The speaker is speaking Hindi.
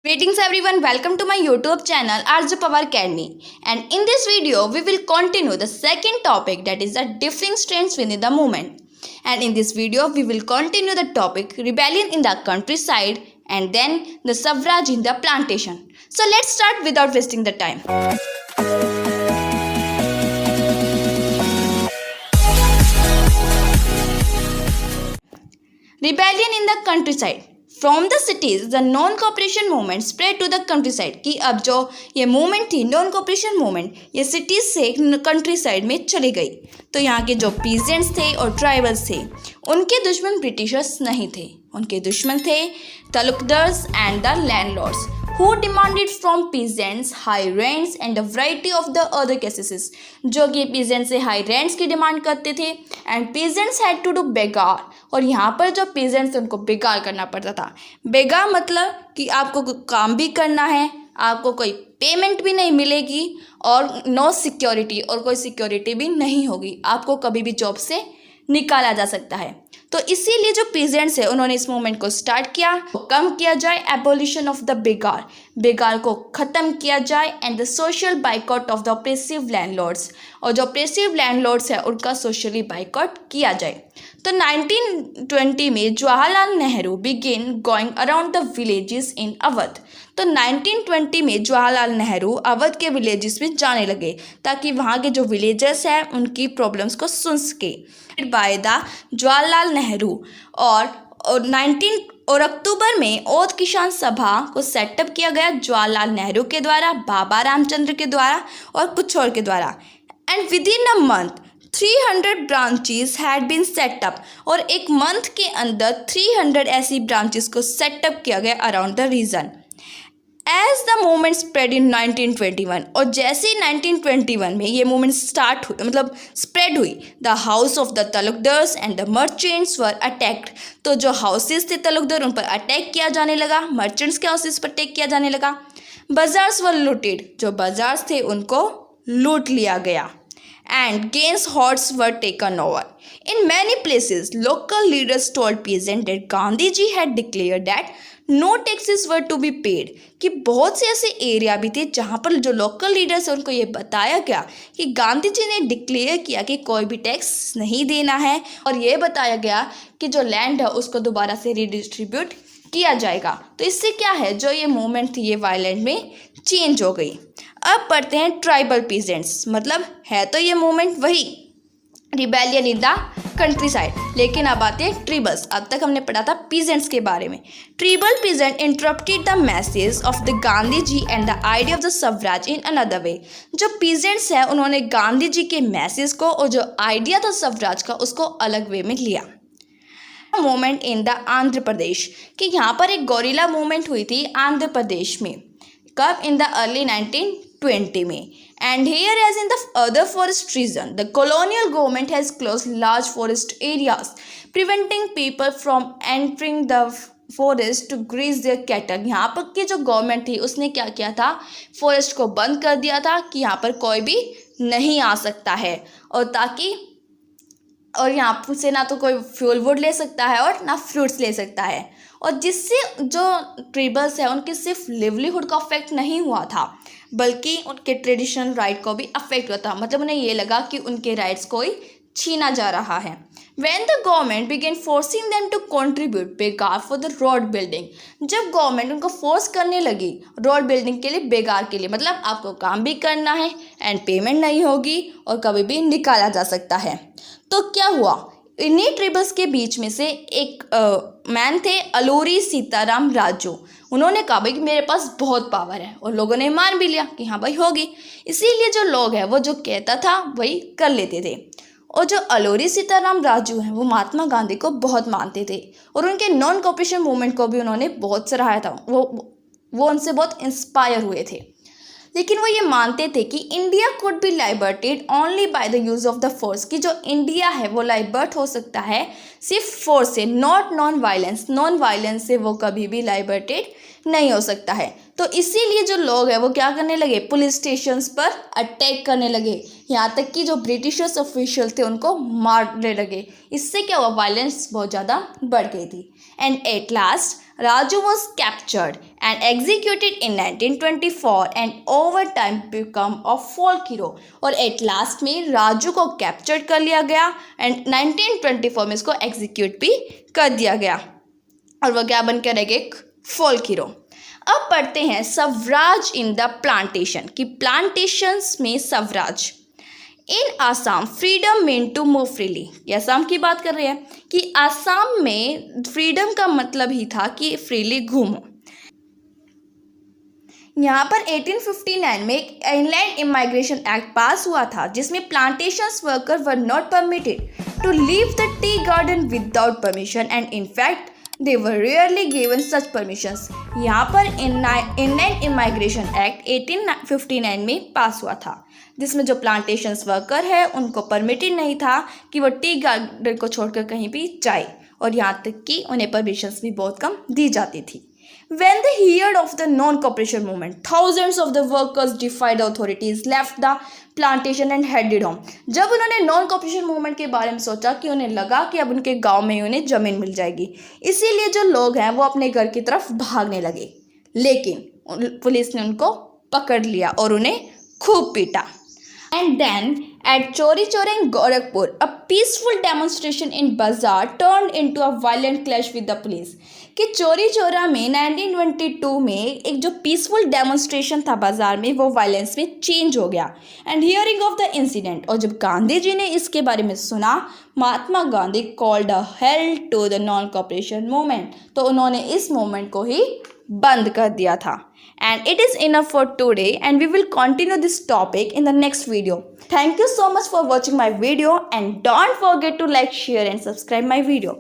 Greetings everyone, welcome to my YouTube channel RJ Pawar Academy, and in this video we will continue the second topic, that is the differing strands within the movement. And in this video we will continue the topic rebellion in the countryside and then the suffrage in the plantation. So let's start without wasting the time. Rebellion in the countryside. From the cities the non cooperation movement spread to the countryside. कि अब जो ये मूवमेंट थी नॉन कॉपरेशन मूवमेंट, ये सिटीज़ से कंट्री साइड में चली गई। तो यहाँ के जो पीजेंट्स थे और ट्राइबल्स थे, उनके दुश्मन ब्रिटिशर्स नहीं थे, उनके दुश्मन थे talukdars and the landlords who demanded from peasants high rents and a variety of the other cases, जो कि peasants से high rents की डिमांड करते थे and peasants had to do begar। और यहाँ पर जो peasants थे उनको बेगार करना पड़ता था। बेगार मतलब कि आपको काम भी करना है, आपको कोई पेमेंट भी नहीं मिलेगी और नो सिक्योरिटी, और कोई सिक्योरिटी भी नहीं होगी, आपको कभी भी जॉब से निकाला जा सकता है। तो इसीलिए जो पीजेंट्स है उन्होंने इस मूवमेंट को स्टार्ट किया, कम किया जाए एबोलिशन ऑफ द बेगार, बेगार को ख़त्म किया जाए and the social boycott of the oppressive landlords, और जो ऑप्रेसिव लैंडलॉर्ड्स है उनका सोशली बाइकआउट किया जाए। तो 1920 में Jawaharlal Nehru begin going around the villages in Awadh. तो 1920 में जवाहरलाल नेहरू अवध के विलेजेस में जाने लगे ताकि वहाँ के जो विलेजर्स हैं उनकी प्रॉब्लम्स को सुन सके बाय द जवाहरलाल नेहरू। और अक्टूबर में औध किसान सभा को सेटअप किया गया जवाहरलाल नेहरू के द्वारा, बाबा रामचंद्र के द्वारा और कुछ और के द्वारा। And with in a month 300 branches had been set up, और एक मंथ के अंदर 300 ऐसी ब्रांचेस को सेटअप किया गया around the region. As the movement spread in 1921, और जैसे ही 1921 में ये मूवमेंट स्टार्ट हुई, मतलब स्प्रेड हुई, the house of the talukdars and the merchants were attacked. तो जो हाउसेस थे तलुकदर, उन पर अटैक किया जाने लगा, मर्चेंट्स के हाउसेस पर अटैक किया जाने लगा। बाजार्स वर लूटेड, जो बाजार्स थे उनको लूट लिया गया। And gains hordes were taken over. In many places, local leaders told peasants that Gandhi ji had declared that no taxes were to be paid। कि बहुत से ऐसे एरिया भी थे जहाँ पर जो लोकल लीडर्स हैं उनको ये बताया गया कि गांधी जी ने डिक्लेयर किया कि कोई भी टैक्स नहीं देना है, और ये बताया गया कि जो लैंड है उसको दोबारा से रिडिस्ट्रीब्यूट किया जाएगा। तो इससे क्या है, जो ये मूवमेंट थी ये वायलेंट में चेंज हो गई। अब पढ़ते हैं ट्राइबल पीजेंट्स, मतलब है तो ये मूवमेंट वही rebellion in the country side, लेकिन अब आते हैं ट्रिबल्स। अब तक हमने पढ़ा था पीजेंट्स के बारे में। Tribal peasant interpreted the message of the Gandhi ji and the idea of the swaraj in another way. जो पीजेंट्स हैं उन्होंने गांधी जी के मैसेज को और जो आइडिया था सवराज का उसको अलग वे में लिया। Movement in the Andhra Pradesh, कि यहाँ पर एक गोरिल्ला मूवमेंट हुई थी आंध्र प्रदेश में। कब? इन द अर्ली 1920 में। And here, as in the other forest region, the colonial government has closed large forest areas, preventing people from entering the forest to graze their cattle। यहाँ पर की जो गवर्नमेंट थी उसने क्या किया था, फॉरेस्ट को बंद कर दिया था कि यहाँ पर कोई भी नहीं आ सकता है, और यहाँ से ना तो कोई फ्यूल वुड ले सकता है और ना फ्रूट्स ले सकता है। और जिससे जो ट्राइबल्स है उनके सिर्फ लिवलीहुड का अफेक्ट नहीं हुआ था, बल्कि उनके ट्रेडिशनल राइट को भी अफेक्ट हुआ था। मतलब उन्हें ये लगा कि उनके राइट्स को ही छीना जा रहा है। When the government began forcing them to contribute बेगार for the road building, जब गवर्नमेंट उनको फोर्स करने लगी रोड बिल्डिंग के लिए, बेगार के लिए, मतलब आपको काम भी करना है एंड पेमेंट नहीं होगी और कभी भी निकाला जा सकता है। तो क्या हुआ, इन्हीं ट्रिबल्स के बीच में से एक मैन थे अलूरी सीताराम राजू। उन्होंने कहा भाई कि मेरे पास बहुत पावर है, और लोगों ने मान भी लिया कि हाँ भाई होगी। इसीलिए जो लोग हैं वो जो कहता था वही कर लेते थे। और जो अलूरी सीताराम राजू हैं वो महात्मा गांधी को बहुत मानते थे, और उनके नॉन कॉपरेशन मूवमेंट को भी उन्होंने बहुत सराहा था। वो उनसे बहुत इंस्पायर हुए थे, लेकिन वो ये मानते थे कि India could be liberated only by the use of the force, कि जो इंडिया है वो लाइबर्ट हो सकता है सिर्फ फोर्स से, not non violence. Non violence से वो कभी भी लाइबर्टेड नहीं हो सकता है। तो इसीलिए जो लोग हैं वो क्या करने लगे, पुलिस स्टेशंस पर अटैक करने लगे, यहाँ तक कि जो ब्रिटिशर्स ऑफिशियल थे उनको मारने लगे। इससे क्या हुआ, वायलेंस बहुत ज़्यादा बढ़ गई थी। And at last Raju was captured and executed in 1924 and over time become a folk hero। और एट लास्ट में राजू को कैप्चर कर लिया गया एंड 1924 में इसको एग्जीक्यूट भी कर दिया गया और वो क्या बन कर रहेगा, एक फोल्क हीरो। अब पढ़ते हैं स्वराज इन द प्लांटेशन कि प्लांटेशंस में swaraj. In Assam freedom mean to move freely, ये आसाम की बात कर रहे हैं कि आसाम में फ्रीडम का मतलब ही था कि फ्रीली घूमो। यहाँ पर 1859 में एक इनलैंड इमाइग्रेशन एक्ट पास हुआ था जिसमें plantations worker were not permitted to leave the tea garden without permission and in fact they were rarely given such permissions. यहाँ पर इनलैंड इमाइग्रेशन एक्ट 1859 में पास हुआ था जिसमें जो प्लांटेशंस वर्कर है उनको परमिटेड नहीं था कि वो टी गार्डन को छोड़कर कहीं भी जाए और यहाँ तक कि उन्हें परमिशंस भी बहुत कम दी जाती थी। When they heard of the non-cooperation movement, thousands of the workers defied the authorities, left the plantation and headed home। जब उन्होंने नॉन कॉपरेशन मूवमेंट के बारे में सोचा कि उन्हें लगा कि अब उनके गांव में उन्हें ज़मीन मिल जाएगी, इसीलिए जो लोग हैं वो अपने घर की तरफ भागने लगे, लेकिन पुलिस ने उनको पकड़ लिया और उन्हें खूब पीटा। And then at Chori Chora in Gorakhpur, a peaceful demonstration in bazaar turned into a violent clash with the police। कि चोरी चोरा में 1922 में एक जो पीसफुल डेमोन्स्ट्रेशन था बाजार में वो वायलेंस में चेंज हो गया। And hearing of the incident, और जब गांधी जी ने इसके बारे में सुना, Mahatma Gandhi called a halt to the non cooperation movement, तो उन्होंने इस मूवमेंट को ही बंद कर दिया था। And it is enough for today and we will continue this topic in the next video. Thank you so much for watching my video and don't forget to like, share and subscribe my video.